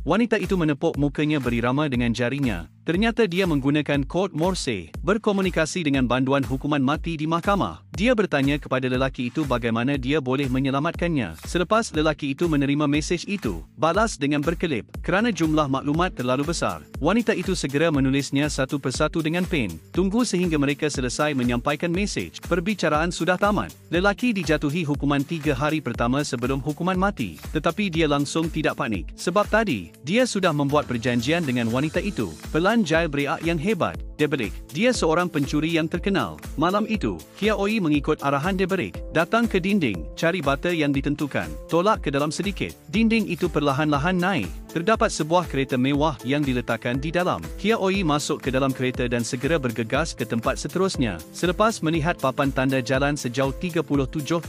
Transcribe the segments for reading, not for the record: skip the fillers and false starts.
Wanita itu menepuk mukanya berirama dengan jarinya. Ternyata dia menggunakan kod Morse berkomunikasi dengan banduan hukuman mati di mahkamah. Dia bertanya kepada lelaki itu bagaimana dia boleh menyelamatkannya. Selepas lelaki itu menerima mesej itu, balas dengan berkelip. Kerana jumlah maklumat terlalu besar, wanita itu segera menulisnya satu persatu dengan pen. Tunggu sehingga mereka selesai menyampaikan mesej. Perbicaraan sudah tamat. Lelaki dijatuhi hukuman 3 hari pertama sebelum hukuman mati. Tetapi dia langsung tidak panik. Sebab tadi, dia sudah membuat perjanjian dengan wanita itu. Pelan jailbreak yang hebat. Deberik, dia seorang pencuri yang terkenal. Malam itu, Hiaoi mengikut arahan Deberik, datang ke dinding, cari bata yang ditentukan, tolak ke dalam sedikit. Dinding itu perlahan-lahan naik. Terdapat sebuah kereta mewah yang diletakkan di dalam. Hiaoi masuk ke dalam kereta dan segera bergegas ke tempat seterusnya. Selepas melihat papan tanda jalan sejauh 37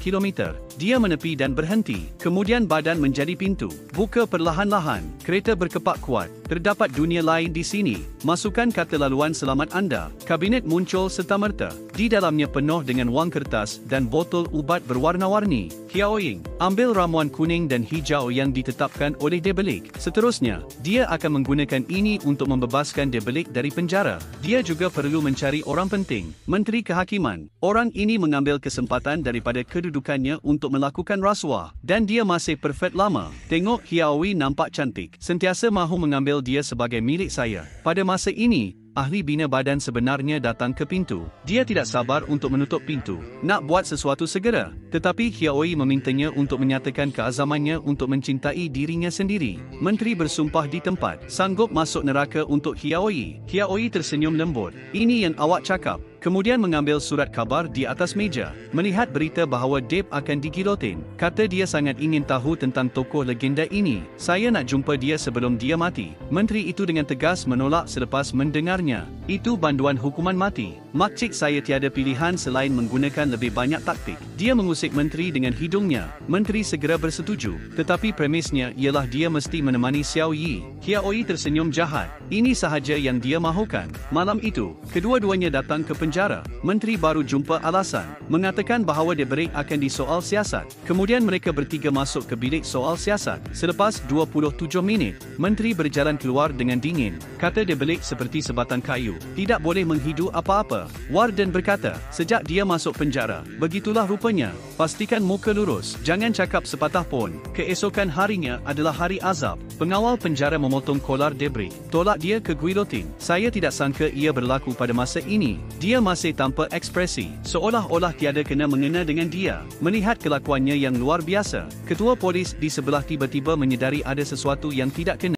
km, dia menepi dan berhenti. Kemudian badan menjadi pintu. Buka perlahan-lahan. Kereta berkepak kuat. Terdapat dunia lain di sini. Masukkan kata laluan selamat anda. Kabinet muncul serta-merta. Di dalamnya penuh dengan wang kertas dan botol ubat berwarna-warni. Hiaoying, ambil ramuan kuning dan hijau yang ditetapkan oleh Debelik. Seterusnya, dia akan menggunakan ini untuk membebaskan Debelik dari penjara. Dia juga perlu mencari orang penting, Menteri Kehakiman. Orang ini mengambil kesempatan daripada kedudukannya untuk melakukan rasuah. Dan dia masih perfect lama. Tengok Hiaoi nampak cantik. Sentiasa mahu mengambil dia sebagai milik saya. Pada masa ini, ahli bina badan sebenarnya datang ke pintu. Dia tidak sabar untuk menutup pintu. Nak buat sesuatu segera. Tetapi Hiaoi memintanya untuk menyatakan keazamannya untuk mencintai dirinya sendiri. Menteri bersumpah di tempat. Sanggup masuk neraka untuk Hiaoi. Hiaoi tersenyum lembut. Ini yang awak cakap. Kemudian mengambil surat khabar di atas meja. Melihat berita bahawa Deb akan digilotin. Kata dia sangat ingin tahu tentang tokoh legenda ini. Saya nak jumpa dia sebelum dia mati. Menteri itu dengan tegas menolak selepas mendengarnya. Itu banduan hukuman mati. Makcik saya tiada pilihan selain menggunakan lebih banyak taktik. Dia mengusik menteri dengan hidungnya. Menteri segera bersetuju. Tetapi premisnya ialah dia mesti menemani Xiao Yi. Hiaoi tersenyum jahat. Ini sahaja yang dia mahukan. Malam itu, kedua-duanya datang ke penjara. Menteri baru jumpa alasan. Mengatakan bahawa Deberik akan disoal siasat. Kemudian mereka bertiga masuk ke bilik soal siasat. Selepas 27 minit, Menteri berjalan keluar dengan dingin. Kata Deberik seperti sebatang kayu. Tidak boleh menghidu apa-apa. Warden berkata, sejak dia masuk penjara, begitulah rupanya. Pastikan muka lurus. Jangan cakap sepatah pun. Keesokan harinya adalah hari azab. Pengawal penjara memotong kolar Deberik. Tolak dia ke guilotin. Saya tidak sangka ia berlaku pada masa ini. Dia masih tanpa ekspresi. Seolah-olah tiada kena mengena dengan dia. Melihat kelakuannya yang luar biasa, ketua polis di sebelah tiba-tiba menyedari ada sesuatu yang tidak kena.